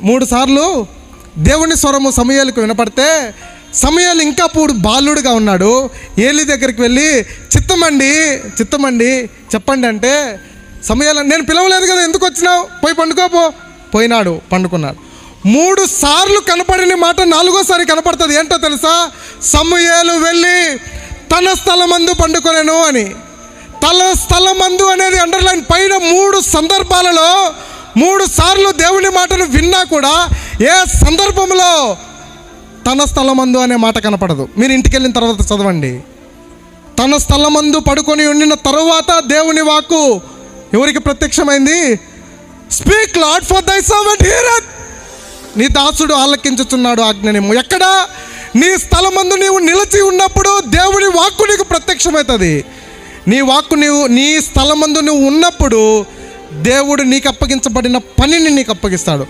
3 సార్లు దేవుని స్వరము సమూయేలుకు వినపడితే, సమూయేలు ఇంకా బాలుడుగా ఉన్నాడు. ఏలీ దగ్గరికి వెళ్ళి చిత్తమండి చెప్పండి అంటే, సమూయేలు నేను పిలవలేదు కదా, ఎందుకు వచ్చినావు, పోయి పండుకోపో. పోయినాడు, పండుకున్నాడు. 3 సార్లు కనపడిన మాట 4వ సారి కనపడుతుంది. ఏంటో తెలుసా? సమూయేలు వెళ్ళి తన స్థలమందు పండుకొనెను అని. తన స్థలమందు అనేది అండర్లైన్. పైన 3 సందర్భాలలో 3 సార్లు దేవుని మాటను విన్నా కూడా ఏ సందర్భంలో తన స్థలమందు అనే మాట కనపడదు. మీరు ఇంటికి వెళ్ళిన తర్వాత చదవండి. తన స్థలమందు పడుకొని ఉండిన తరువాత దేవుని వాక్కు ఎవరికి ప్రత్యక్షమైంది? Speak lord for thy servant heareth. నీ దాసుడు ఆలకించుచున్నాడు ఆజ్ఞనేమో. ఎక్కడ? నీ స్థలమందు నీవు నిలిచి ఉన్నప్పుడు దేవుని వాక్కు నీకు ప్రత్యక్షమవుతుంది. నీ వాక్కు నీ స్థలమందు నువ్వు ఉన్నప్పుడు దేవుడు నీకు అప్పగించబడిన పనిని నీకు అప్పగిస్తాడు.